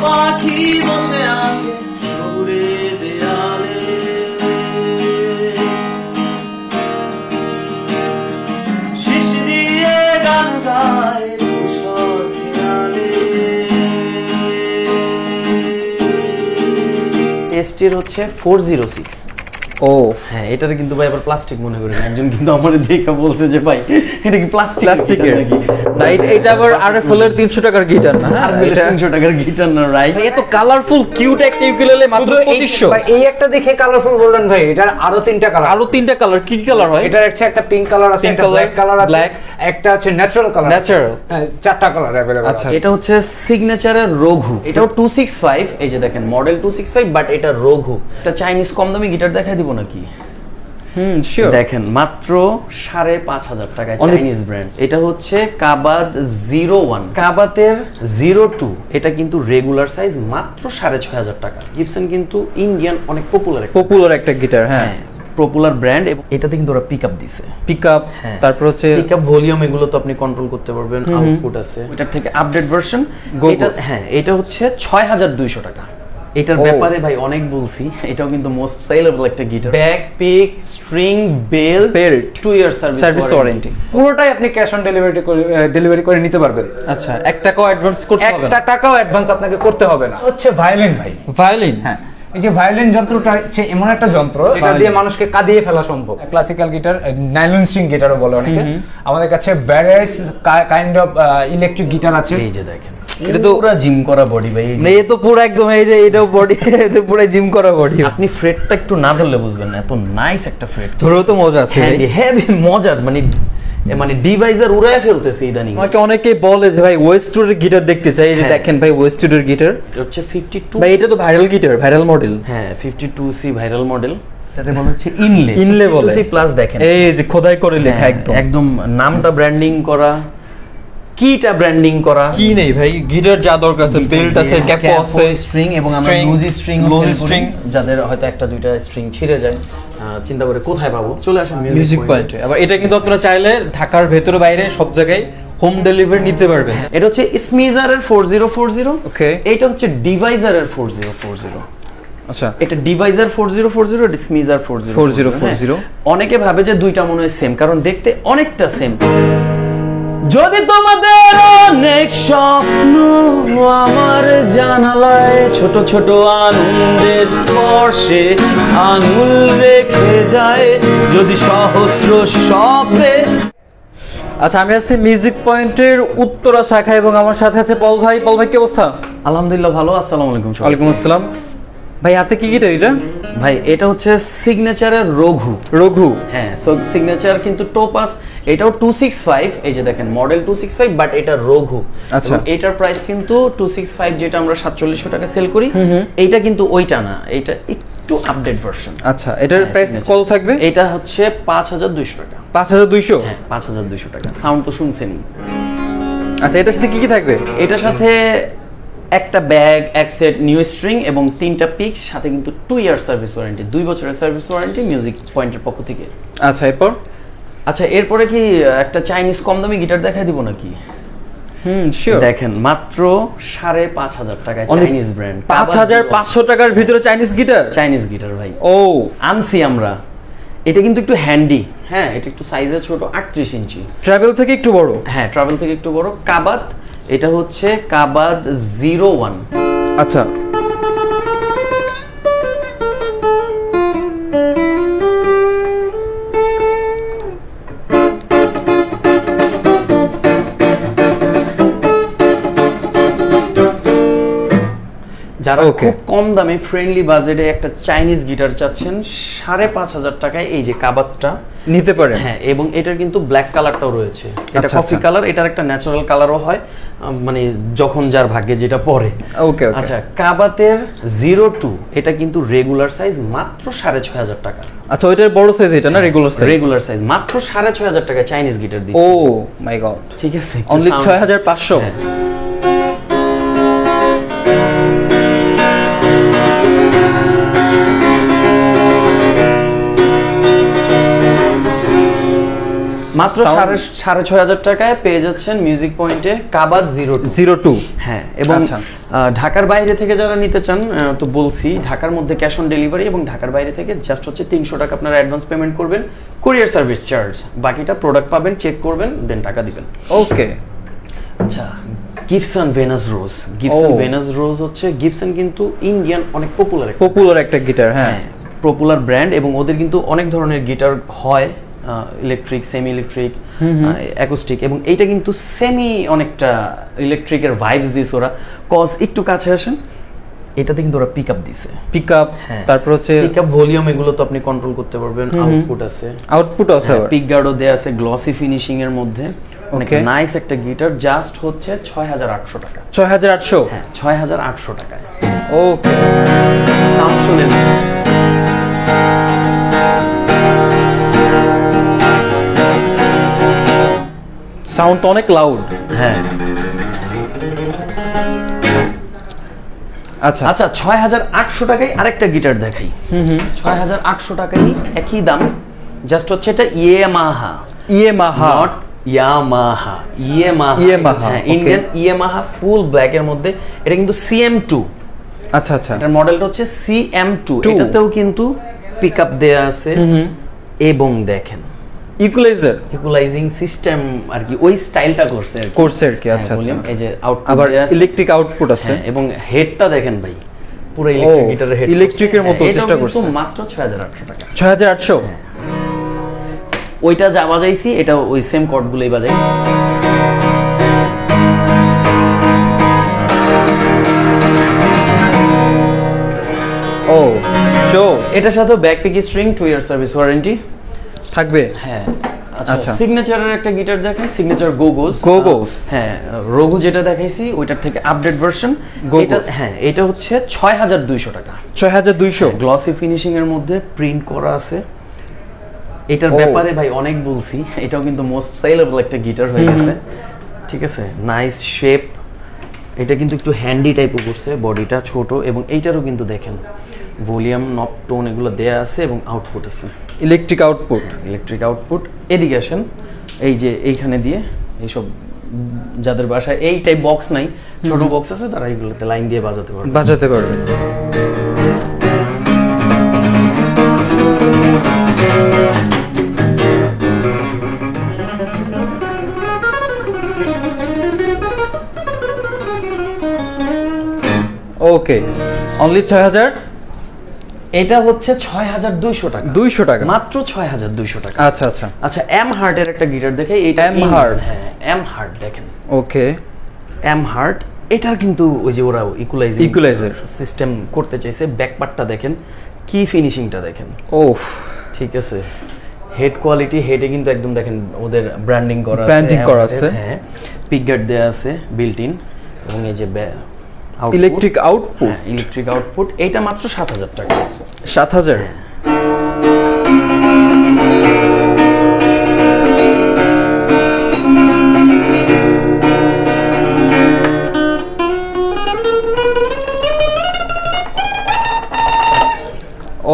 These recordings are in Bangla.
পাখি বসে আছে শহুরে দেয়ালে, শিশিরিয়ে গান গায় ধূসর খেয়ালে। এসটির হচ্ছে 406। ও হ্যাঁ, এটারে কিন্তু ভাই আবার প্লাস্টিক মনে করেন, একজন কিন্তু আমার দেখে বলছে যে ভাই এটা কি প্লাস্টিকের নাকি? না, এটা আবার আরএফএল এর 300 টাকার গিটার না? হ্যাঁ, এটা 300 টাকার গিটার না, রাইট? এত কালারফুল কিউট একটা ইউকেলেলে মাত্র 2500। ভাই এই একটা দেখে কালারফুল বললেন ভাই, এটার আরো তিনটা কালার। আরো তিনটা কালার, কি কি কালার হয়? এটার একটা পিঙ্ক কালার আছে, একটা ব্ল্যাক কালার আছে, ব্ল্যাক, একটা আছে ন্যাচারাল কালার। ন্যাচারাল, হ্যাঁ, চারটা কালার अवेलेबल। আচ্ছা, এটা হচ্ছে সিগনেচারের রঘু, এটাও 265। এই যে দেখেন মডেল 265, বাট এটা রঘু। এটা চাইনিজ কম দামি গিটার দেখাই দিব নাকি? শিওর। দেখেন মাত্র 5,500 টাকায় চাইনিজ ব্র্যান্ড। এটা হচ্ছে কাবাদ 01, কাবাতের 02। এটা কিন্তু রেগুলার সাইজ, মাত্র 6,500 টাকা। গিবসন কিন্তু ইন্ডিয়ান অনেক পপুলার একটা গিটার, হ্যাঁ, পপুলার ব্র্যান্ড। এবং এটাতে কিন্তু ওরা পিকআপ দিছে, পিকআপ, তারপর হচ্ছে পিকআপ, ভলিউম, এগুলো তো আপনি কন্ট্রোল করতে পারবেন। আউটপুট আছে এটার থেকে আপডেট ভার্সন। এটা হ্যাঁ, এটা হচ্ছে 6,200 টাকা। এটার ব্যাপারে ভাই অনেক বলছি, এটাও কিন্তু মোস্ট সেলেবল একটা guitar. Back, pick, string, belt, 2 year service warranty. পুরোটাই আপনি ক্যাশ অন ডেলিভারি করে নিতে পারবেন। আচ্ছা, 1 টাকাও অ্যাডভান্স করতে হবে না? 1 টাকাও অ্যাডভান্স আপনাকে করতে হবে না। হচ্ছে ভায়োলিন ভাই, ভায়োলিন। হ্যাঁ, এই যে ভায়োলিন যন্ত্রটা হচ্ছে এমন একটা যন্ত্র এটা দিয়ে মানুষকে কাঁদিয়ে ফেলা সম্ভব। ক্লাসিক্যাল গিটার, নাইলন স্ট্রিং গিটারও বলে অনেকে। আমাদের কাছে various kind of electric guitar আছে। এই যে দেখেন, এটা তো পুরো জিম করা বডি ভাই। এই তো পুরো একদম, এই যে এটাও বডি, এতে পুরো জিম করা বডি। আপনি ফ্রেটটা একটু না ধরলে বুঝবেন না, এত নাইস একটা ফ্রেট। ধরেও তো মজা আছে, হেভি মজার, মানে ডিভাইজার উড়ায় ফেলতেছে ইদানিং। আমাকে অনেকেই বলে যে ভাই ওয়েস্টউডের গিটার দেখতে চাই। এই যে দেখেন ভাই ওয়েস্টউডের গিটার, এটা হচ্ছে 52। ভাই এটা তো ভাইরাল গিটার, ভাইরাল মডেল। হ্যাঁ, 52C ভাইরাল মডেল। এটাতে বলা হচ্ছে ইনলে, ইনলে বলে। 52C প্লাস দেখেন, এই যে খোদাই করে লেখা, একদম নামটা ব্র্যান্ডিং করা, কিটা ব্র্যান্ডিং করা। কি নেই ভাই, গিটার যা দরকার আছে, বেল্ট আছে, ক্যাপ আছে, স্ট্রিং, এবং আমরা লুজি স্ট্রিং, যাদের হয়তো একটা দুইটা স্ট্রিং ছিঁড়ে যায়, চিন্তা করে কোথায় পাবো, চলে আসেন মিউজিক পয়েন্টে। আবার এটা কিন্তু আপনারা চাইলে ঢাকার ভেতরে বাইরে সব জায়গায় হোম ডেলিভারি নিতে পারবেন। এটা হচ্ছে স্মিজারের 4040। ওকে, এটা হচ্ছে ডিভাইজারের 4040। আচ্ছা, এটা ডিভাইজার 4040, এটা স্মিজার 4040। অনেকে ভাবে যে দুইটা মনে হয় সেম, কারণ দেখতে অনেকটা সেম। যদি তোমাদের অনেক স্বপ্ন আমার জানালায় ছোট ছোট আনন্দের স্পর্শে আঙুল রেখে যায়, যদি সহস্র শব্দে। আচ্ছা, আমি আছি মিউজিক পয়েন্টের উত্তরা শাখা এবং আমার সাথে আছে পল ভাই। পল ভাই, কি অবস্থা? আলহামদুলিল্লাহ ভালো। আসসালামু আলাইকুম। ওয়ালাইকুম আসসালাম। ভাই হাতে কি গিটার এটা? ভাই এটা হচ্ছে সিগনেচারের রঘু। রঘু, হ্যাঁ, সো সিগনেচার কিন্তু টোপাস, এটাও 265। এই যে দেখেন মডেল 265, বাট এটা রঘু। আচ্ছা, এটার প্রাইস কিন্তু 265, যেটা আমরা 4700 টাকা সেল করি। এইটা কিন্তু ওইটা না, এটা একটু আপডেট ভার্সন। আচ্ছা, এটার প্রাইস কত থাকবে? এটা হচ্ছে 5200 টাকা। 5200? হ্যাঁ, 5200 টাকা। সাউন্ড তো শুনছেনই। আচ্ছা, এটার সাথে কি কি থাকবে? এটার সাথে একটা ব্যাগ, এক সেট নিউ স্ট্রিং এবং 3টা পিক, সাথে কিন্তু 2 ইয়ার সার্ভিস ওয়ারেন্টি, 2 বছরের সার্ভিস ওয়ারেন্টি মিউজিক পয়েন্টের পক্ষ থেকে। আচ্ছা, এরপর? আচ্ছা, এরপরে কি একটা চাইনিজ কম দামি গিটার দেখাই দিব নাকি? শিওর। দেখেন মাত্র 5,500 টাকায় চাইনিজ ব্র্যান্ড। 5500 টাকার ভিতরে চাইনিজ গিটার? চাইনিজ গিটার ভাই আনছি আমরা। এটা কিন্তু একটু হ্যান্ডি, হ্যাঁ, এটা একটু সাইজে ছোট, 38 ইঞ্চি। ট্রাভেল থেকে একটু বড়? হ্যাঁ, ট্রাভেল থেকে একটু বড়। কাবাদ, এটা হচ্ছে কাবাদ 01। আচ্ছা, যারা খুব কম দামে ফ্রেন্ডলি বাজেটে একটা চাইনিজ গিটার চাচ্ছেন 5,500 টাকায়, এই যে কাবাদটা নিতে পারেন। হ্যাঁ, এবং এটার কিন্তু ব্ল্যাক কালারটাও রয়েছে। এটা কফি কালার, এটার একটা ন্যাচারাল কালারও হয়, মানে যখন যার ভাগ্যে যেটা পড়ে। ওকে, আচ্ছা, কাবাতের 02, এটা কিন্তু রেগুলার সাইজ, মাত্র 6,500 টাকা। আচ্ছা, ওইটার বড় সাইজ এটা না? রেগুলার সাইজ মাত্র 6,500 টাকা চাইনিজ গিটার দিচ্ছি। ও মাই গড, ঠিক আছে, অনলি 6,500। মাত্র 6,500 টাকায় পেয়ে যাচ্ছেন মিউজিক পয়েন্টে কাবাক 02। হ্যাঁ, এবং ঢাকার বাইরে থেকে যারা নিতে চান তো বলছি ঢাকার মধ্যে ক্যাশ অন ডেলিভারি, এবং ঢাকার বাইরে থেকে জাস্ট হচ্ছে 300 টাকা আপনারা অ্যাডভান্স পেমেন্ট করবেন, কুরিয়ার সার্ভিস চার্জ, বাকিটা প্রোডাক্ট পাবেন, চেক করবেন, দেন টাকা দিবেন। ওকে। আচ্ছা, গিবসন ভেনাস রোজ হচ্ছে, গিবসন কিন্তু ইন্ডিয়ান অনেক পপুলার একটা গিটার। হ্যাঁ, পপুলার ব্র্যান্ড, এবং ওদের কিন্তু অনেক ধরনের গিটার হয়, ইলেকট্রিক, সেমি ইলেকট্রিক, অ্যাকুস্টিক, এবং এইটা কিন্তু সেমি অনেকটা ইলেকট্রিকের ভাইবস দিছে ওরা। কজ একটু কাছে আসেন, এটাতে কিন্তু ওরা পিকআপ দিছে, তারপর হচ্ছে পিকআপ, ভলিউম, এগুলো তো আপনি কন্ট্রোল করতে পারবেন। আউটপুট আছে, পিক গার্ডও দেয়া আছে, গ্লসি ফিনিশিং এর মধ্যে, অনেক নাইস একটা গিটার। জাস্ট হচ্ছে 6,800 টাকা। 6,800? হ্যাঁ, 6,800 টাকায়। ওকে, সাউন্ড শুনেন। সাউন্ড তো অনেক লাউড। হ্যাঁ, আচ্ছা আচ্ছা, 6,800 টাকায় আরেকটা গিটার দেখাই। 6,800 টাকায় একই দাম, জাস্ট হচ্ছে এটা Yamaha, not Yamaha, Yamaha, Indian Yamaha, full black এর মধ্যে। এটা কিন্তু CM2। আচ্ছা, এটার মডেলটা হচ্ছে CM2। এটাতেও কিন্তু পিকআপ দেয়া আছে, এবং দেখেন ইকুয়ালাইজিং সিস্টেম আর কি, ওই স্টাইলটা করছে আর কি। আচ্ছা, এই যে আউটপুট, আবার ইলেকট্রিক আউটপুট আছে, এবং হেডটা দেখেন ভাই, পুরো ইলেকট্রিক গিটারের হেড, ইলেকট্রিকের মতো চেষ্টা করছে। মাত্র 6,800 টাকা। 6,800? ওইটা যা বাজাইছি এটা ওই সেম কর্ডগুলোই বাজাই। ও জোস। এটার সাথে ব্যাকপিক স্ট্রিং, 2 ইয়ার সার্ভিস ওয়ারেন্টি থাকবে। হ্যাঁ, আচ্ছা, সিগনেচারের একটা গিটার দেখাই, সিগনেচার গোগোস। হ্যাঁ, রঘু যেটা দেখাইছি ওইটার থেকে আপডেট ভার্সন এটা। হ্যাঁ, এটা হচ্ছে 6,200 টাকা। 6,200? গ্লসি ফিনিশিং এর মধ্যে প্রিন্ট করা আছে। এটার ব্যাপারে ভাই অনেক বলছি, এটাও কিন্তু মোস্ট সেলেবল একটা গিটার হয়ে গেছে। ঠিক আছে, নাইস শেপ। এটা কিন্তু একটু হ্যান্ডি টাইপও করছে, বডিটা ছোট, এবং এইটারও কিন্তু দেখেন ভলিউম, নব, টোন এগুলো দেয়া আছে, এবং আউটপুট আছে, ইলেকট্রিক আউটপুট। এদিকে আসেন, এই যে এইখানে দিয়ে এইসব, যাদের বাসায় এই টাইপ বক্স নাই, ছোট বক্স আছে, তারা এগুলোতে লাইন দিয়ে বাজাতে পারবে। ওকে, অনলি 6,000? এটা হচ্ছে 6,200 টাকা। 200 টাকা? মাত্র 6,200 টাকা। আচ্ছা, এম হার্টের একটা গিটার দেখে, এইটা এম হার্ট। হ্যাঁ, এম হার্ট দেখেন। ওকে, এম হার্ট, এটার কিন্তু ওই যে ওরা ইকুয়ালাইজার সিস্টেম করতে চাইছে। ব্যাক পার্টটা দেখেন, কি ফিনিশিংটা দেখেন। ওফ, ঠিক আছে। হেড কোয়ালিটি, হেডে কিন্তু একদম দেখেন ওদের ব্র্যান্ডিং করা আছে। হ্যাঁ, পিক গার্ড দেয়া আছে বিল্ট ইন, এবং এই যে ইলেকট্রিক আউটপুট। এটা মাত্র 7,000 টাকা। 7,000?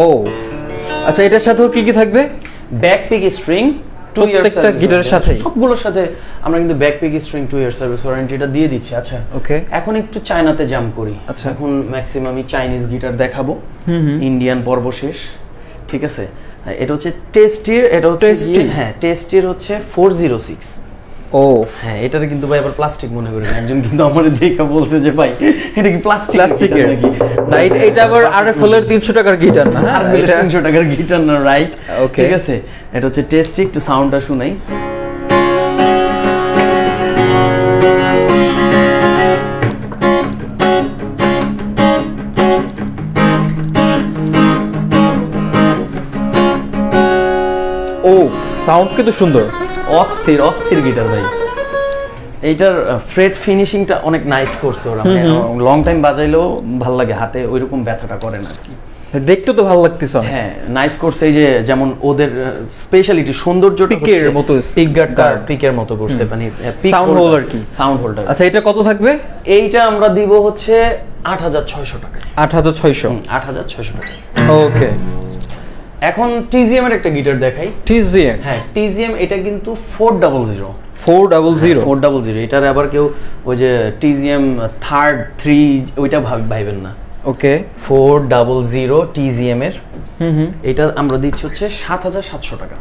ও আচ্ছা, এটার সাথেও কি থাকবে? ব্যাকপিক স্ট্রিং, প্রত্যেকটা গিটারের সাথে, সবগুলোর সাথে আমরা কিন্তু ব্যাকপিক স্ট্রিং, 2 ইয়ার সার্ভিস ওয়ারেন্টিটা দিয়ে দিচ্ছি। আচ্ছা, ওকে, এখন একটু চায়নাতে জাম্প করি। আচ্ছা, এখন ম্যাক্সিমামই চাইনিজ গিটার দেখাবো, ইন্ডিয়ান পর্ব শেষ। ঠিক আছে, এটা হচ্ছে টেস্টির, টেস্টির হচ্ছে 406। ও হ্যাঁ, এটারে কিন্তু ভাই আবার প্লাস্টিক মনে করেন, একজন কিন্তু আমারে দেখে বলছে যে ভাই এটা কি প্লাস্টিকের নাকি? না, এটা আবার RFL এর 300 টাকার গিটার না। হ্যাঁ, এটা 300 টাকার গিটার না, রাইট? ঠিক আছে, এটা হচ্ছে টেস্টি। একটু সাউন্ডটা শুনাই। ও সাউন্ড কিন্তু সুন্দর, অস্থির গিটার ভাই। এইটার ফ্রেট ফিনিশিংটা অনেক নাইস করছে ওরা, লং টাইম বাজাইলেও ভাল লাগে, হাতে ওইরকম ব্যথাটা করে না আর কি। দেখতে তো ভালো লাগতেছে। হ্যাঁ, নাইস করছে। এই যে যেমন ওদের স্পেশালিটি, সৌন্দর্যটা পিকের মতো, পিক গার্ডটা পিকের মতো করছে, মানে সাউন্ড হোল্ডার কি, সাউন্ড হোল্ডার। আচ্ছা, এটা কত থাকবে? এইটা আমরা দিব হচ্ছে 8,600 টাকা। 8,600? 8,600 টাকা। ওকে, এখন টিজিএম এর একটা গিটার দেখাই। টিজিএম, হ্যাঁ টিজিএম, এটা কিন্তু 400 400। এটার আবার কেউ ওই যে টিজিএম থার্ড 3 ওইটা ভাইবেন না। ওকে, 400 টিজিএম এর। এটা আমরা দিচ্ছি হচ্ছে 7700 টাকা।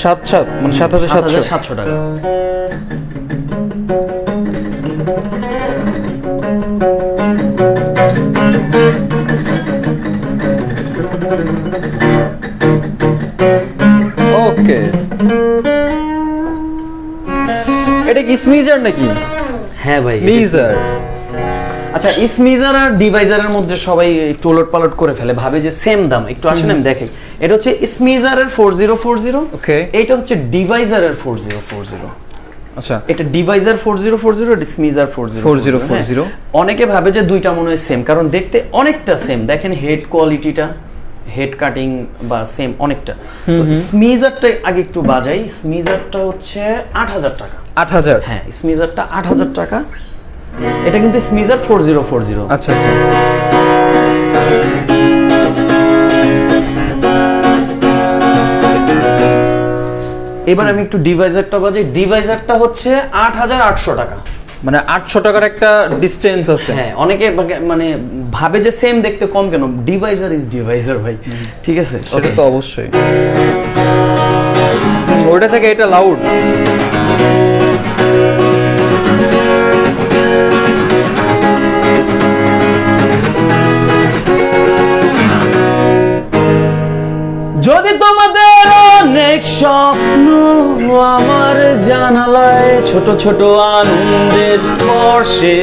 7700 টাকা। ওকে, এটা কি স্মিজার নাকি? হ্যাঁ ভাই, স্মিজার। আচ্ছা, স্মিজার আর ডিভাইজারের মধ্যে সবাই একটু ওলটপালট করে ফেলে, ভাবে যে সেম দাম। একটু আসেন আমি দেখাই। এটা হচ্ছে স্মিজারের 4040। ওকে, এটা হচ্ছে ডিভাইজারের 4040। আচ্ছা, এটা ডিভাইজার 4040, এটা স্মিজার 4040। অনেকে ভাবে যে দুইটা মনে হয় সেম, কারণ দেখতে অনেকটা সেম। দেখেন হেড কোয়ালিটিটা, হেড কাটিং বা সেম অনেকটা। স্মিজারটা আগে একটু বাজাই। স্মিজারটা হচ্ছে 8000 টাকা। 8000? হ্যাঁ, স্মিজারটা 8000 টাকা। এটা কিন্তু স্মিজার 4040। আচ্ছা আচ্ছা। এবার আমি একটু ডিভাইজারটা বাজাই। ডিভাইজারটা হচ্ছে 8800 টাকা। মানে 800 টাকার একটা ডিসটেন্স আছে। হ্যাঁ, অনেকে মানে ভাবে যে সেম দেখতে কম কেন। ডিভাইজার ইজ ডিভাইজার ভাই, ঠিক আছে? সেটা তো অবশ্যই। ওটা থেকে এটা লাউড। যদি তোমাদের অনেক স্বপ্ন আমার জানালায় ছোট ছোট আনন্দের স্পর্শে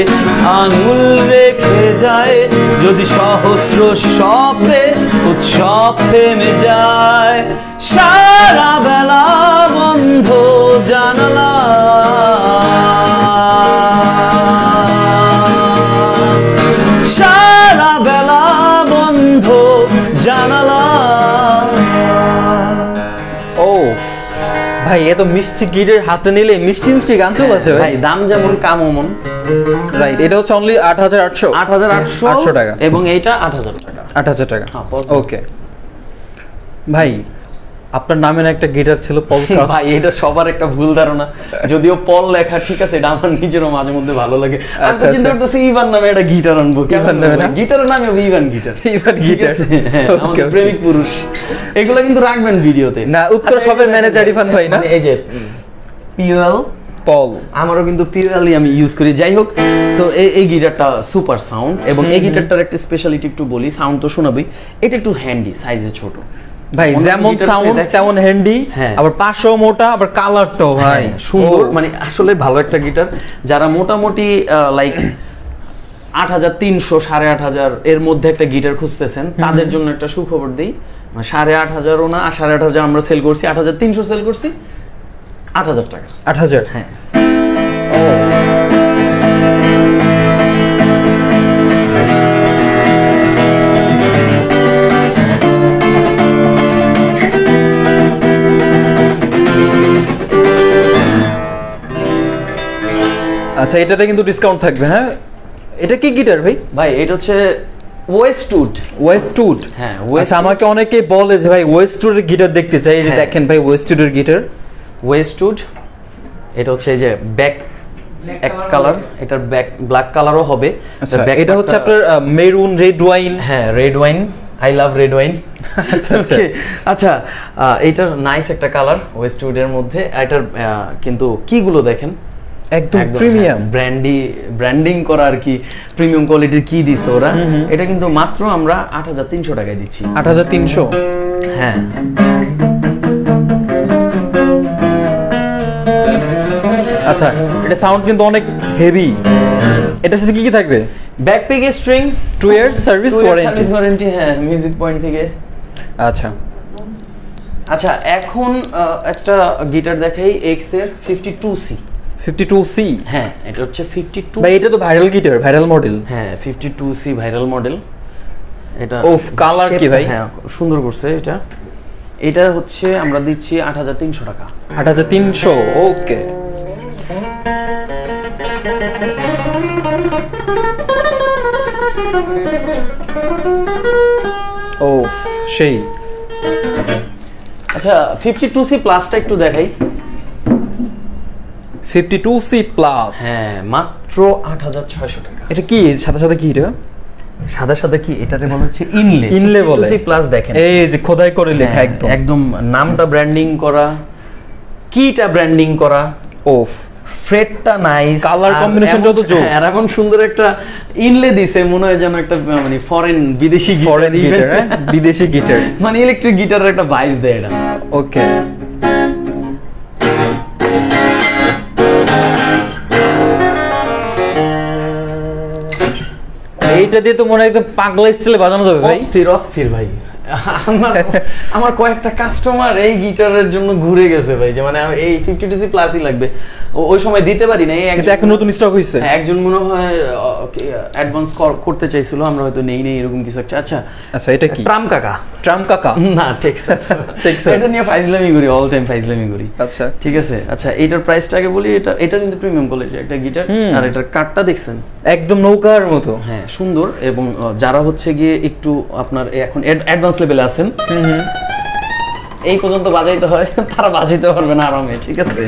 আঙুল রেখে যায়, যদি সহস্র শব্দে উৎসব থেমে যায়, সারা বেলা বন্ধ জানালা, সারা বেলা বন্ধ জানালা। ও ভাই, এত মিষ্টি গিটার হাতে নিলে মিষ্টি মিষ্টি গান চলে আসে ভাই। দাম যেমন কাম অমন। রাইট, এটা হচ্ছে অনলি 8800 টাকা, এবং এইটা 8000 টাকা। 8000 টাকা। হ্যাঁ, ওকে ভাই, আপনার নামে না একটা গিটার ছিল পল? ভাই, এটা সবার একটা ভুল ধারণা। যদিও পল লেখা ঠিক আছে, এটা আমার নিজেরও মাঝে মধ্যে ভালো লাগে। আচ্ছা, চিন্তা করতেছি ইভান নামে একটা গিটার আনবো। ইভান নামে না? গিটারের নামে ইভান গিটার। ইভান গিটার, আমাদের প্রেমিক পুরুষ। এগুলো কিন্তু রাখবেন ভিডিওতে। না, উত্তর সবের ম্যানেজার ইভান ভাই না? এই যে পিওএল পল, আমারও কিন্তু পিওএলই আমি ইউজ করি। যাই হোক, তো এই গিটারটা সুপার সাউন্ড, এবং এই গিটারটার একটা স্পেশালিটি একটু বলি। সাউন্ড তো শোনাবই, এটা একটু হ্যান্ডি, সাইজে ছোট ভাই। যেমন সাউন্ড তেমন হ্যান্ডি, আবার পাশও মোটা, আবার কালারটাও ভাই সুন্দর। মানে আসলে ভালো একটা গিটার। যারা মোটামুটি লাইক 8300 8500 এর মধ্যে একটা গিটার খুঁজতেছেন, তাদের জন্য একটা সুখবর দিই। 8500ও না, 8500 আমরা সেল করছি, 8300 সেল করছি 8000 টাকা। 8000? হ্যাঁ। আচ্ছা, এটাতে কিন্তু ডিসকাউন্ট থাকবে। হ্যাঁ, এটা কি গিটার ভাই? ভাই, এটা হচ্ছে ওয়েস্টউড। ওয়েস্টউড? হ্যাঁ। আচ্ছা, আমাকে অনেকে বলে যে ভাই ওয়েস্টউডের গিটার দেখতে চাই। এই যে দেখেন ভাই, ওয়েস্টউডের গিটার। ওয়েস্টউড, এটা হচ্ছে এই যে ব্যাক এক কালার, এটার ব্যাক ব্ল্যাক কালারও হবে। আচ্ছা, এটা হচ্ছে আপনার মেরুন রেড ওয়াইন। হ্যাঁ, red wine, I love red wine. আচ্ছা, এটার নাইস একটা কালার ওয়েস্টউডের মধ্যে। এটার কিন্তু কিগুলো দেখেন, একদম প্রিমিয়াম ব্র্যান্ডিং করা আর কি, প্রিমিয়াম কোয়ালিটির কি দিছে ওরা। এটা কিন্তু মাত্র আমরা 8300 টাকায় দিচ্ছি। 8300? হ্যাঁ। আচ্ছা, এটা সাউন্ড কিন্তু অনেক হেভি। এটার সাথে কি কি থাকবে? Backpack string, 2 years service warranty. হ্যাঁ, মিউজিক পয়েন্ট থেকে। আচ্ছা আচ্ছা, এখন একটা গিটার দেখাই, এক্স এর 52C। 52C? হ্যাঁ, এটা হচ্ছে 52। ভাই, এটা তো ভাইরাল গিটার, ভাইরাল মডেল। হ্যাঁ, 52C ভাইরাল মডেল। এটা ওফ, কালার কি ভাই? হ্যাঁ, সুন্দর করছে এটা। এটা হচ্ছে আমরা দিচ্ছি 8300 টাকা। 8300? ওকে। ওফ, সেই আচ্ছা 52C প্লাসটা একটু দেখাই। 52C প্লাস, হ্যাঁ মাত্র 8600 টাকা। এটা কি সাথে সাথে কি এটা? সাদা সাদা কি এটারে বলা হচ্ছে ইনলে। ইনলে বলে। 52C প্লাস দেখেন, এই যে খোদাই করে লেখা একদম একদম নামটা ব্র্যান্ডিং করা, কিটা ব্র্যান্ডিং করা, ওফ ফ্রেটটা নাইস, কালার কম্বিনেশনটাও তো জোস। আর এখন সুন্দর একটা ইনলে দিছে, মনে হয় যেন একটা মানে ফরেন বিদেশি ফরেন গিটার, বিদেশি গিটার, মানে ইলেকট্রিক গিটারের একটা ভাইবস দেয় এটা। ওকে। এইটা দিয়ে তো মনে হয় একদম পাগলা স্টাইলে বাজানো যাবে ভাই। অস্থির অস্থির ভাই। আমার কয়েকটা কাস্টমার এই গিটারের জন্য ঘুরে গেছে ভাই, যে মানে এই 52C প্লাসই লাগবে, ওই সময় দিতে পারি না। এটা এখন নতুন স্টক হইছে। একজন মনে হয় অ্যাডভান্স করতে চাইছিল, আমরা হয়তো নেই এরকম কিছু একটা। আচ্ছা আচ্ছা, এটা কি? ট্রাম কাকা। ট্রাম কাকা না টেক্সাস। টেক্সাস। এটা নিয়ে ফাইজলামি করি, অল টাইম ফাইজলামি করি। আচ্ছা ঠিক আছে। আচ্ছা এইটার প্রাইসটা আগে বলি। এটা কিন্তু প্রিমিয়াম কোয়ালিটির একটা গিটার, আর এটার কাঠটা দেখছেন একদম নৌকার মতো। হ্যাঁ সুন্দর। এবং যারা হচ্ছে গিয়ে একটু আপনার এখন অ্যাডভান্স লেভেলে আছেন, এই পর্যন্ত বাজাইতে হয়, তারা বাজাইতে পারবে না আরামে। ঠিক আছে।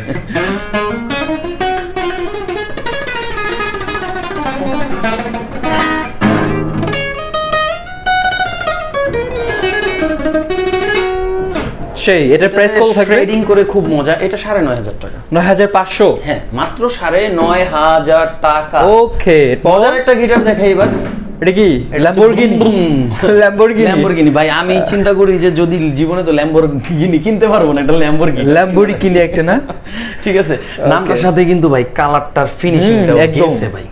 সেই এটার প্রাইস কত থাকবে? ট্রেডিং করে খুব মজা। এটা 9500 টাকা। 9500? হ্যাঁ মাত্র 9500 টাকা। ওকে, মজার একটা গিটার দেখাই এবার। এটা কি ল্যাম্বরগিনি? ল্যাম্বরগিনি ভাই, আমি চিন্তা করি যে যদি জীবনে তো ল্যাম্বরগিনি কিনতে পারবো না, এটা ল্যাম্বরগিনি একটা না? ঠিক আছে। নামটার সাথে কিন্তু ভাই কালারটার ফিনিশিংটা একদম ভাই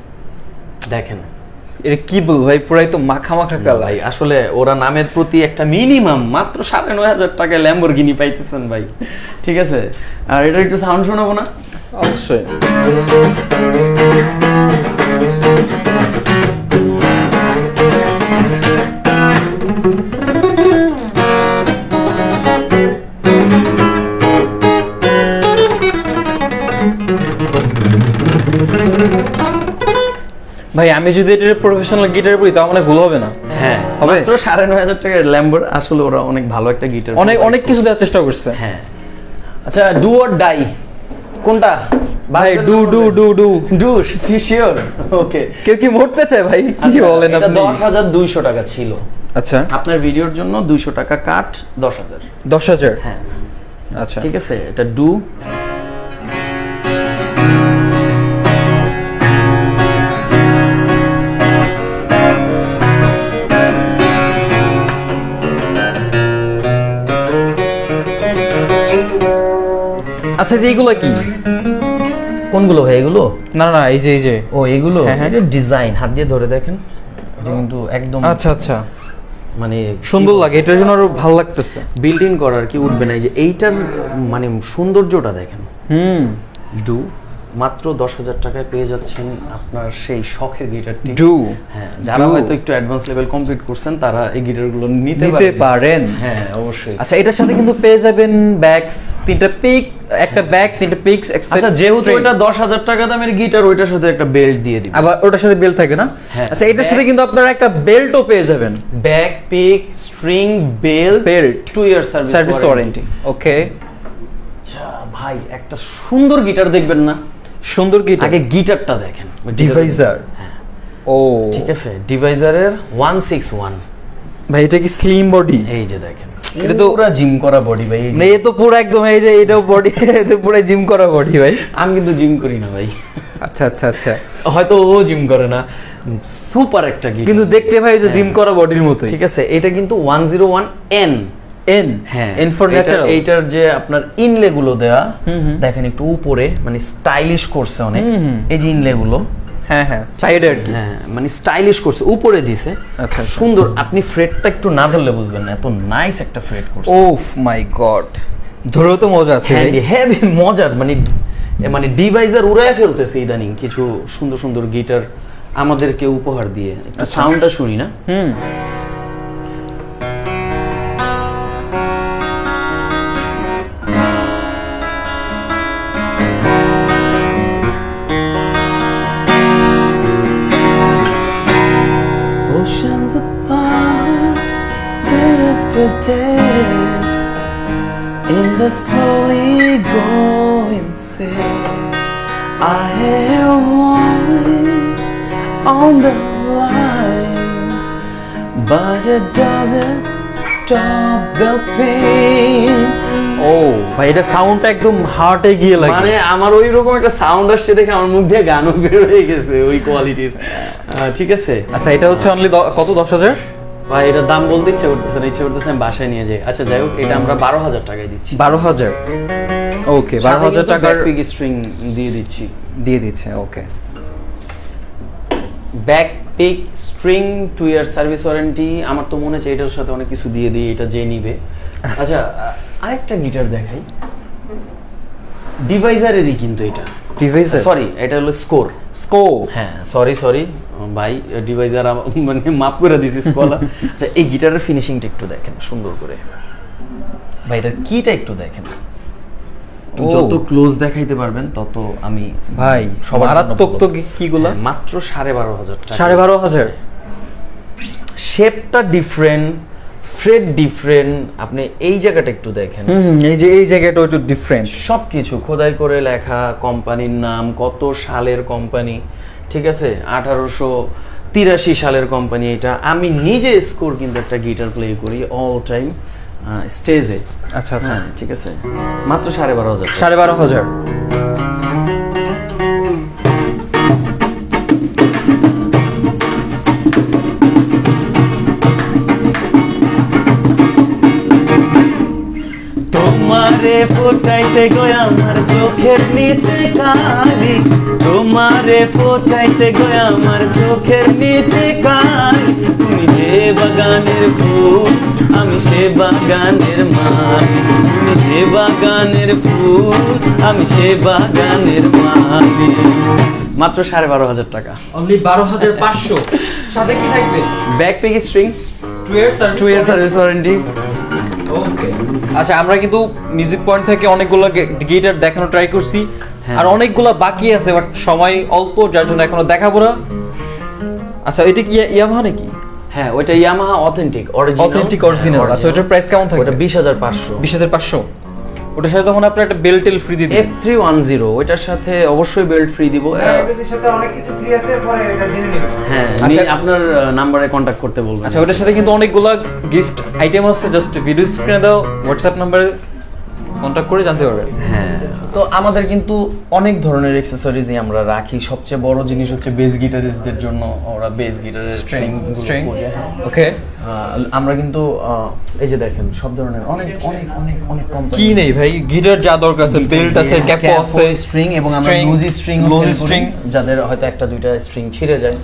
দেখেন। এটা কি বল ভাই, পুরাই তো মাখা মাখা কালার ভাই। আসলে ওরা নামের প্রতি একটা মিনিমাম মাত্র 9500 টাকায় ল্যাম্বরগিনি পাইতেছেন ভাই। ঠিক আছে। আর এটা একটু সাউন্ড শোনাবো না? অবশ্যই। ভাই আমি যদি এটা প্রফেশনাল গিটার বলি তাহলে ভুল হবে না? হ্যাঁ হবে। মাত্র 9500 টাকায় ল্যাম্বর। আসলে ওরা অনেক ভালো একটা গিটার, অনেক কিছু দেওয়ার চেষ্টা করছে। হ্যাঁ। আচ্ছা ডু অর ডাই কোনটা ভাই? Do do do do do sure. Okay. কেউ কি মরতে চায় ভাই? কি বলেন এটা আপনি? 10200 টাকা ছিল। আচ্ছা আপনার ভিডিওর জন্য 200 টাকা কাট, 10000। 10000? হ্যাঁ আচ্ছা ঠিক আছে। এটা ডু। আচ্ছা যে এইগুলো কি? কোনগুলো ভাই এগুলো? না না এই যে ও এগুলো হ্যাঁ, হ্যাঁ। এটা ডিজাইন, হাত দিয়ে ধরে দেখেন, এটা কিন্তু একদম আচ্ছা আচ্ছা মানে সুন্দর লাগে, এটার জন্য আরো ভালো লাগতেছে। বিল্ট ইন করার কি উঠবে না, এই যে এইটার মানে সৌন্দর্যটা দেখেন। ডু মাত্র 10000 টাকায় পেয়ে যাচ্ছেন আপনার সেই শখের গিটারটি। ডু। হ্যাঁ যারা হয়তো একটু অ্যাডভান্স লেভেল কমপ্লিট করছেন তারা এই গিটারগুলো নিতে পারেন। হ্যাঁ অবশ্যই। আচ্ছা এটার সাথে কিন্তু পেয়ে যাবেন ব্যাগস, 3টা পিক, একটা ব্যাগ, 3টা পিকস। আচ্ছা যেহেতু এটা 10000 টাকা দামের গিটার, ওইটার সাথে একটা বেল্ট দিয়ে দিবেন। আবার ওটার সাথে বেল্ট থাকে না? হ্যাঁ। আচ্ছা এটার সাথে কিন্তু আপনারা একটা বেল্টও পেয়ে যাবেন। Bag, pick, string, belt, 2 year service warranty. Okay. আচ্ছা ভাই একটা সুন্দর গিটার দেখবেন না? সুন্দর গিটার, আগে গিটারটা দেখেন। ডিভাইজার। হ্যাঁ ও ঠিক আছে। ডিভাইজারের 161। ভাই এটা কি স্লিম বডি? এই যে দেখেন, এটা তো পুরো জিম করা বডি ভাই। মানে এ তো পুরো একদম এই যে এটাও বডি, এটা পুরো জিম করা বডি ভাই। আমি কিন্তু জিম করি না ভাই। আচ্ছা আচ্ছা আচ্ছা, হয়তো ও জিম করে না। সুপার একটা গিটার কিন্তু দেখতে ভাই যে জিম করা বডির মতোই। ঠিক আছে। এটা কিন্তু 101N। এন, হ্যাঁ এন ফর ন্যাচারাল। এইটার যে আপনার ইনলে গুলো দেয়া দেখেন একটু উপরে, মানে স্টাইলিশ করছে অনেক। এই যে ইনলে গুলো, হ্যাঁ হ্যাঁ সাইডে আর কি, হ্যাঁ মানে স্টাইলিশ করছে, উপরে দিছে। আচ্ছা সুন্দর। আপনি ফ্রেটটা একটু না ধরলে বুঝবেন না, এত নাইস একটা ফ্রেট করছে। ওফ মাই গড, ধরেও তো মজা আছে ভাই। হেভি মজার, মানে ডিভাইজার উড়ায় ফেলতেছে ইদানিং কিছু সুন্দর সুন্দর গিটার আমাদেরকে উপহার দিয়ে। একটু সাউন্ডটা শুনি না? Oceans apart, day after day, In the slowly going seas, I hear a voice on the line, but it doesn't stop the pain. ও ভাই এটা সাউন্ডটা একদম হার্টে গিয়ে লাগে। মানে আমার ওই রকম একটা সাউন্ড আসছে দেখে আমার মুখ দিয়ে গানও বের হয়ে গেছে ওই কোয়ালিটির। ঠিক আছে, আচ্ছা এটা হচ্ছে অনলি কত 10,000? ভাই এটার দাম বলতে ইচ্ছে করতেছে না, ইচ্ছে করতেছে আমি বাসায় নিয়ে যাই। আচ্ছা যাই হোক, এটা আমরা 12,000 টাকায় দিচ্ছি। 12,000, ওকে 12,000 টাকার পিক স্ট্রিং দিয়ে দিচ্ছি, দিয়ে দিচ্ছে। Okay, bag pick string 2 year service warranty. আমার তো মনে হচ্ছে এটার সাথে অনেক কিছু দিয়ে দিই, এটা যে নিবে। আচ্ছা আরেকটা গিটার দেখাই, ডিভাইজারেরই কিন্তু এটা ডিভাইজার, সরি এটা হলো স্কোর। হ্যাঁ সরি ভাই, ডিভাইজার মানে মাফ করে দিছি স্কোলা। আচ্ছা এই গিটারের ফিনিশিংটা একটু দেখেন সুন্দর করে, ভাই এটার কিটা একটু দেখেন, যত ক্লোজ দেখাইতে পারবেন তত আমি ভাই মারাত্মক তো কিগুলা। মাত্র 12,500 টাকা। 12,500। শেপটা ডিফারেন্ট, ফ্রেড ডিফারেন্ট, আপনি এই জায়গাটা একটু দেখেন। এই যে এই জায়গাটা একটু ডিফারেন্ট, সবকিছু খোদাই করে লেখা, কোম্পানির নাম, কত সালের কোম্পানি, ঠিক আছে 1883 সালের কোম্পানি এটা। আমি নিজে স্কোর কিন্তু একটা গিটার প্লে করি অল টাইম স্টেজে। আচ্ছা আচ্ছা ঠিক আছে, মাত্র 12,500। 12,500। তোমারে ফোটাইতে গয়া আমার চোখের নিচে কালি, তোমারে ফোটাইতে গয়া আমার চোখের নিচে কালি, তুমি যে বাগানের ফুল আমি সে বাগানের মালি, তুমি যে বাগানের ফুল আমি সে বাগানের মালি। মাত্র 12,500 টাকা। অনলি 12,500। সাথে কি থাকবে? Bag pick string 2 year service warranty. Okay, আচ্ছা আমরা কিন্তু মিউজিক পয়েন্ট থেকে অনেকগুলো গিটার দেখানো ট্রাই করছি, আর অনেকগুলো বাকি আছে বাট সময় অল্প, যার জন্য এখনো দেখাবো না। আচ্ছা এটা কি ইয়ামাহা নাকি? হ্যাঁ ওইটা ইয়ামাহা অথেন্টিক অরিজিনাল। আচ্ছা ওটার প্রাইস কেমন থাকবে? ওটা 20,500। 20,500। ওটার সাথে তখন আপনার একটা বেল্ট ফ্রি দিয়ে দিবেন। F310 ওইটার সাথে অবশ্যই বেল্ট ফ্রি দিব। এর সাথে অনেক কিছু ফ্রি আছে, পরে এটা জেনে নিবেন। হ্যাঁ আচ্ছা আপনার নাম্বারে কন্টাক্ট করতে বলবেন। আচ্ছা ওটার সাথে কিন্তু অনেকগুলো গিফট আইটেম আছে, জাস্ট ভিডিও স্ক্রিনে দাও হোয়াটসঅ্যাপ নাম্বারে কন্টাক্ট করে জানতে পারবেন। হ্যাঁ তো আমাদের কিন্তু অনেক ধরনের অ্যাকসেসরিজই আমরা রাখি। সবচেয়ে বড় জিনিস হচ্ছে বেস গিটারিস্টদের জন্য, ওরা বেস গিটারের স্ট্রিং। ওকে, আমরা কিন্তু এই যে দেখেন সব ধরনের অনেক অনেক অনেক অনেক কোম্পানি। কি নেই ভাই, গিটার যা দরকার আছে, বেল্ট আছে, ক্যাপো আছে, স্ট্রিং, এবং আমরা লুজি স্ট্রিং, যাদের হয়তো একটা দুইটা স্ট্রিং ছিঁড়ে যায়,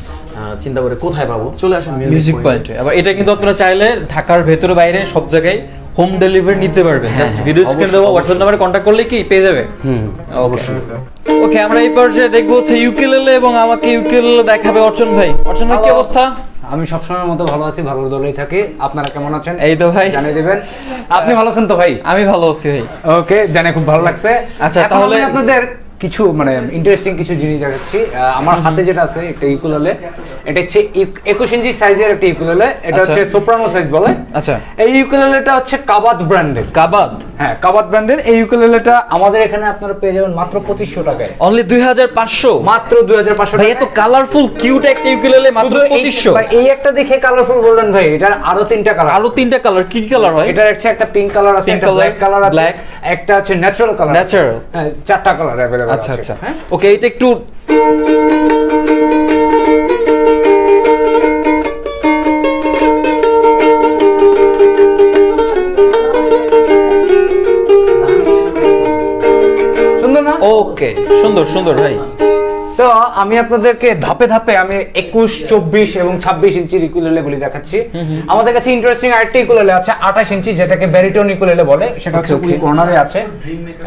চিন্তা করে কোথায় পাবো, চলে আসেন মিউজিক পয়েন্টে। আবার এটা কিন্তু আপনারা চাইলে ঢাকার ভেতরে বাইরে সব জায়গায় হোম ডেলিভারি নিতে পারবেন। জাস্ট ভিডিও স্ক্রিনে দেবো, হোয়াটসঅ্যাপ নাম্বারে কন্টাক্ট করলে কি পেয়ে যাবে। অবশ্যই। ওকে, আমরা এই পর্যায়ে দেখবো হচ্ছে ইউকেলেলে, এবং আমাকে ইউকেলেলে দেখাবে অর্চন ভাই। অর্চন ভাই কি অবস্থা? আমি সবসময়ের মতো ভালো আছি, ভালো দলেই থাকি। আপনারা কেমন আছেন? এই তো ভাই জানিয়ে দিবেন। আপনি ভালো আছেন তো ভাই? আমি ভালো আছি ভাই। ওকে, জানে খুব ভালো লাগছে। আচ্ছা তাহলে আপনাদের কিছু মানে ইন্টারেস্টিং কিছু জিনিস দেখাচ্ছি। আমার হাতে যেটা আছে একটা ইকুলেলে, এটা হচ্ছে 21 ইঞ্চি সাইজের একটা ইকুলেলে। এটা হচ্ছে সোপ্রানো সাইজ বলে। আচ্ছা, এই ইকুলেলেটা হচ্ছে কাবাত ব্র্যান্ডের। কাবাত? হ্যাঁ কাবাত ব্র্যান্ডের এই ইকুলেলেটা আমাদের এখানে আপনারা পেয়ে যাবেন মাত্র 2500 টাকায়। অনলি 2,500? মাত্র 2,500 ভাই এত কালারফুল কিউট একটা ইকুলেলে মাত্র 2500? ভাই এই একটা দেখে কালারফুল বললেন ভাই, এটার আরো 3টা কালার। আরো 3টা কালার? কি কি কালার হয়? এটার একটা পিঙ্ক কালার আছে, একটা ব্ল্যাক কালার আছে, একটা আছে ন্যাচারাল কালার। ন্যাচারাল? হ্যাঁ 4টা কালার अवेलेबल আছে। আচ্ছা আচ্ছা, ওকে এটা একটু সুন্দর না? ওকে, সুন্দর সুন্দর ভাই। তো আমি আপনাদেরকে ধাপে ধাপে আমি 21, 24 এবং 26 ইঞ্চির ইকুলেলে গুলি দেখাচ্ছি। আমাদের কাছে ইন্টারেস্টিং আরেকটা ইকুলেলে আছে 28 ইঞ্চি, যেটাকে ব্যারিটোন ইকুলেলে বলে। সেটা হচ্ছে ওই কর্নারে আছে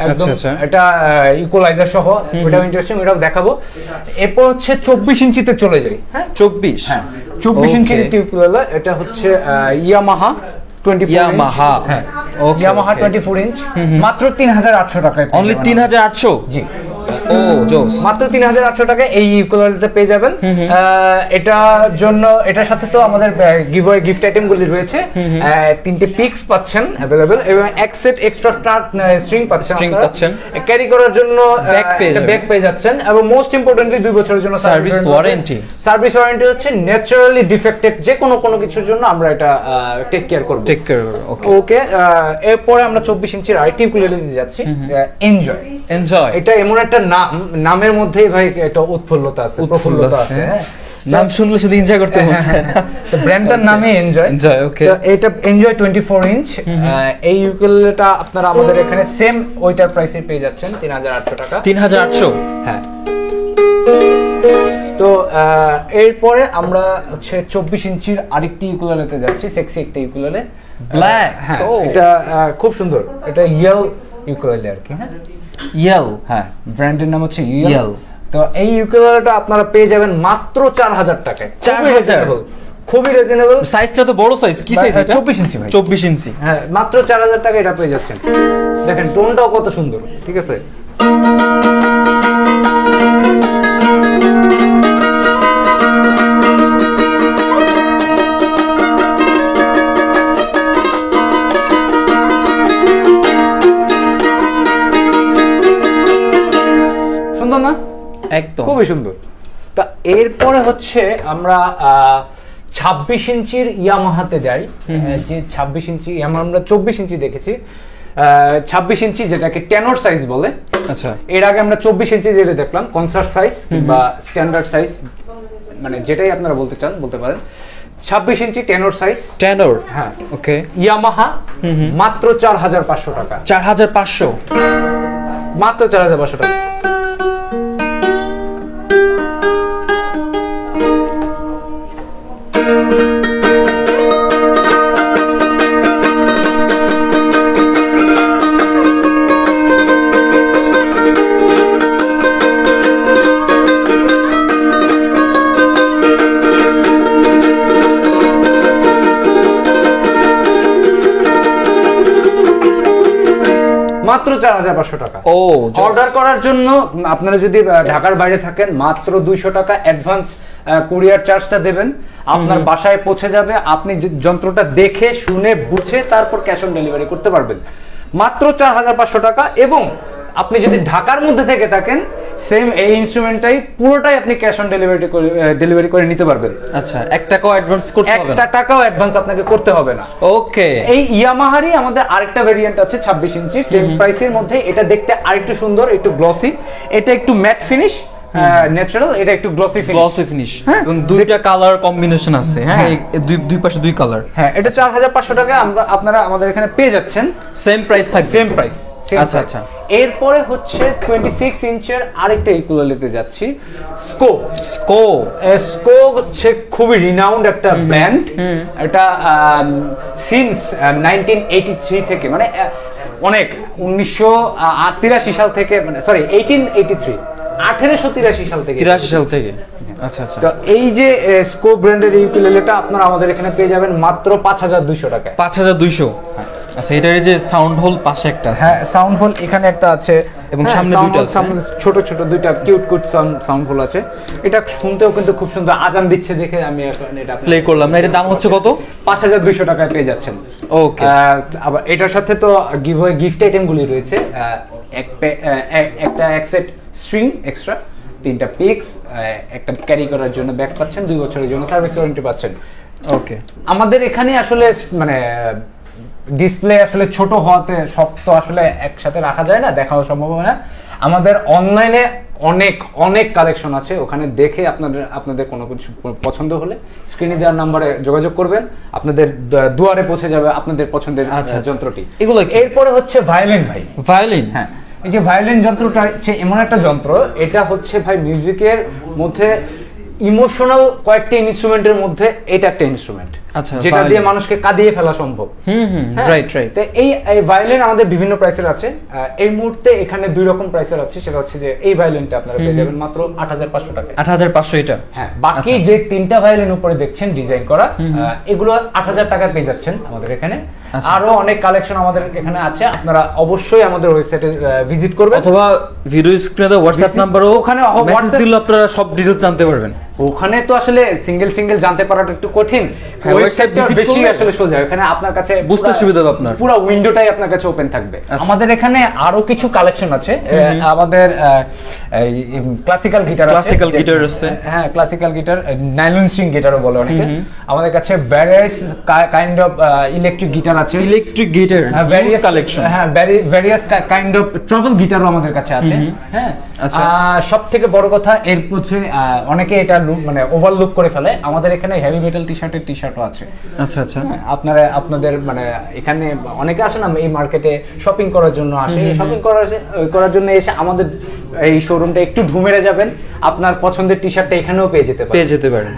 একদম, এটা ইকুয়ালাইজার সহ। ওটাও ইন্টারেস্টিং, ওটাও দেখাবো। এরপর হচ্ছে 24 ইঞ্চিতে চলে যাই। হ্যাঁ 24? হ্যাঁ 24 ইঞ্চির ইকুলেলে। এটা হচ্ছে ইয়ামাহা 24 ইয়ামাহা। হ্যাঁ ইয়ামাহা 24 ইঞ্চ, মাত্র 3,800 টাকায়। অনলি 3,800? জি। ও জোস, মাত্র 3800 টাকা এই ইউকুলেলেটা পেয়ে যাবেন। এটার জন্য এটার সাথে তো আমাদের গিভওয়ে গিফট আইটেম গুলি রয়েছে। 3টে পিক্স পাচ্ছেন अवेलेबल এবং এক সেট এক্সট্রা স্টার্ট স্ট্রিং পাচ্ছেন, ক্যারি করার জন্য ব্যাগ পেয়ে যাচ্ছেন এবং মোস্ট ইম্পর্টেন্টলি 2 বছরের জন্য সার্ভিস ওয়ারেন্টি। সার্ভিস ওয়ারেন্টি হচ্ছে ন্যাচারালি ডিফেক্টেড যে কোনো কিছুর জন্য আমরা এটা টেক কেয়ার করব। ওকে, এরপরে আমরা 24 ইঞ্চির আইটি ইউকুলেলে দিতে যাচ্ছি, এনজয়। এটা এমন একটা নামের মধ্যেই ভাই একটা উৎফুল্লতা আছে, প্রফুল্লতা আছে। নাম শুনলে শুধু এনজয় করতে মন চায় না। তো ব্র্যান্ডটার নামে এনজয়। ওকে, এটা এনজয় 24 ইঞ্চ। এই ইউকুলেলেটা আপনারা আমাদের এখানে সেম ওইটার প্রাইসে পেয়ে যাচ্ছেন 3800 টাকা। 3800? হ্যাঁ। তো এরপরে আমরা হচ্ছে 24 ইঞ্চির আরেকটি ইউকুলেলেতে যাচ্ছি, সেক্সি একটা ইউকুলেলে, ব্ল্যাক। হ্যাঁ, এটা খুব সুন্দর, এটা ইয়েল ইউকুলেলে আর কি। হ্যাঁ, ইয়েল। হ্যাঁ, ব্র্যান্ডের নাম হচ্ছে ইয়েল। তো এই ইউকুলেলেটা আপনারা পেয়ে যাবেন মাত্র 4000 টাকায়। 4000? খুবই রিজনেবল। সাইজটা তো বড় সাইজ। কি সাইজ এটা? 24 ইঞ্চি ভাই। 24 ইঞ্চি। হ্যাঁ, মাত্র 4000 টাকা এটা পেয়ে যাচ্ছেন। দেখেন টোনটাও কত সুন্দর, ঠিক আছে? সুন্দর না? একদম খুবই সুন্দর। তা এরপরে হচ্ছে আমরা 26 ইঞ্চির ইয়ামাহাতে যাই। যে 26 ইঞ্চি আমরা 24 ইঞ্চি দেখেছি, 26 ইঞ্চি যেটাকে টেনর সাইজ বলে। আচ্ছা, এর আগে আমরা 24 ইঞ্চি যেটা দেখলাম কনসার্ট সাইজ বা স্ট্যান্ডার্ড সাইজ, মানে যেটাই আপনারা বলতে চান বলতে পারেন। 26 ইঞ্চি টেনর সাইজ। টেনর? হ্যাঁ। ওকে। ইয়ামাহা, মাত্র 4500 টাকা। 4500? মাত্র 4500 টাকা। মাত্র 4500 টাকা। ও, অর্ডার করার জন্য আপনারা যদি ঢাকার বাইরে থাকেন মাত্র 200 টাকা অ্যাডভান্স কুরিয়ার চার্জটা দেবেন, আপনার বাসায় পৌঁছে যাবে। আপনি যন্ত্রটা দেখে শুনে বুঝে তারপর ক্যাশ অন ডেলিভারি করতে পারবেন মাত্র 4500 টাকা। এবং আপনি যদি ঢাকার মধ্যে থেকে থাকেন সেম এই ইনস্ট্রুমেন্টটাই পুরোটাই আপনি ক্যাশ অন ডেলিভারি করে নিতে পারবেন। আচ্ছা, 1 টাকাও অ্যাডভান্স করতে হবে না? 1 টাকাও অ্যাডভান্স আপনাকে করতে হবে না। ওকে। এই ইয়ামাহারই আমাদের আরেকটা ভেরিয়েন্ট আছে 26 ইঞ্চি, সেম প্রাইসের মধ্যে। এটা দেখতে আরেকটু সুন্দর, একটু গ্লসি। এটা একটু ম্যাট ফিনিশ, ন্যাচারাল। এটা একটু গ্লসি ফিনিশ। এবং দুইটা কালার কম্বিনেশন আছে। হ্যাঁ, দুই পাশে দুই কালার। হ্যাঁ, এটা 4500 টাকা আপনারা আমাদের এখানে পেয়ে যাচ্ছেন। সেম প্রাইস থাকবে? Same price. আচ্ছা আচ্ছা। এরপরে হচ্ছে 26 ইঞ্চের আরেকটা ইকুয়ালিতে যাচ্ছি, স্কো। স্কো হচ্ছে খুবই রিনাউন্ড একটা ব্র্যান্ড। এটা সিন্স 1983 থেকে, মানে অনেক 1983 সাল থেকে, মানে সরি 1883 সাল থেকে। 83 সাল থেকে। আচ্ছা আচ্ছা। তো এই যে স্কো ব্র্যান্ডের ইউকুলেলেটা আপনারা আমাদের এখানে পেয়ে যাবেন মাত্র 5200 টাকায়। 5200? আচ্ছা, এটার যে সাউন্ড হোল পাশে একটা আছে। হ্যাঁ, সাউন্ড হোল এখানে একটা আছে এবং সামনে দুইটা আছে, ছোট ছোট দুইটা কিউট সাউন্ড হোল আছে। এটা শুনতেও কিন্তু খুব সুন্দর, আজান দিচ্ছে দেখে আমি এখন এটা প্লে করলাম না। এর দাম হচ্ছে কত? 5200 টাকায় পেয়ে যাচ্ছেন। ওকে। আবার এটার সাথে তো গিফট আইটেমগুলি রয়েছে, একটা এক সেট স্ট্রিং এক্সট্রা, 3টা পিক্স, একটা ক্যারি করার জন্য ব্যাগ পাচ্ছেন, 2 বছরের জন্য সার্ভিস ওয়ারেন্টি পাচ্ছেন। ওকে। আমাদের এখানে আসলে মানে ডিসপ্লে আসলে ছোট হওয়াতে সব তো আসলে একসাথে রাখা যায় না, দেখাও সম্ভব হয় না। আমাদের অনলাইনে অনেক কালেকশন আছে, ওখানে দেখে আপনাদের কোনো কিছু পছন্দ হলে স্ক্রিনে দেওয়ার নম্বরে যোগাযোগ করবেন, আপনাদের দুয়ারে পৌঁছে যাবে আপনাদের পছন্দের যন্ত্রটি। এগুলো এরপরে হচ্ছে ভায়োলিন। ভায়োলিন? হ্যাঁ, এই যে ভায়োলিন যন্ত্রটা হচ্ছে এমন একটা যন্ত্র, এটা হচ্ছে ভাই মিউজিকের মধ্যে ইমোশনাল কয়েকটি ইনস্ট্রুমেন্টের মধ্যে এটা একটা ইনস্ট্রুমেন্ট, যেটা দিয়ে মানুষকে কাঁদিয়ে ফেলা সম্ভব। রাইট। তো এই ভায়োলিন আমাদের বিভিন্ন প্রাইসের আছে। এই মুহূর্তে এখানে 2 রকম প্রাইসের আছে। সেটা হচ্ছে যে এই ভায়োলিনটা আপনারা পেয়ে যাবেন মাত্র 8500 টাকা। 8500 এটা? হ্যাঁ। বাকি যে 3টা ভায়োলিন উপরে দেখছেন ডিজাইন করা, এগুলো 8000 টাকা পেয়ে যাচ্ছেন আমাদের এখানে। আরো অনেক কালেকশন আমাদের এখানে আছে, আপনারা অবশ্যই আমাদের ওয়েবসাইটে ভিজিট করবেন, অথবা ভিডিও স্ক্রিনে তো হোয়াটসঅ্যাপ নাম্বারও ওখানে মেসেজ দিলে আপনারা সব ডিটেইলস জানতে পারবেন। ওখানে তো আসলে সিঙ্গেল জানতে পারাটা একটু কঠিন, ওয়েবসাইটটা বেশি আসলে সোজা, এখানে আপনার কাছে বুঝতে সুবিধা হবে, আপনার পুরো উইন্ডোটাই আপনার কাছে ওপেন থাকবে। আমাদের এখানে আরো কিছু কালেকশন আছে, আমাদের ক্লাসিক্যাল গিটার আছে, হ্যাঁ ক্লাসিক্যাল গিটার, নাইলন স্ট্রিং গিটারও বলে অনেকে। আমাদের কাছে various kind of electric guitar আছে, ইলেকট্রিক গিটার ভ্যারিয়াস কালেকশন, হ্যাঁ ভ্যারিয়াস কাইন্ড অফ ট্রাভেল গিটারও আমাদের কাছে আছে। হ্যাঁ সবথেকে বড় কথা এর হচ্ছে অনেকে এটা মানে ওভারলুক করে ফেলে, আমাদের এখানে হেভি মেটাল টি-শার্টও আছে। আচ্ছা আচ্ছা, আপনাদের মানে এখানে অনেকে আসে না এই মার্কেটে শপিং করার জন্য আসে, শপিং করার জন্য এসে আমাদের এই শোরুমটা একটু ঢুমেরে যাবেন, আপনার পছন্দের টি-শার্টটা এখানেও পেয়ে যেতে পারেন।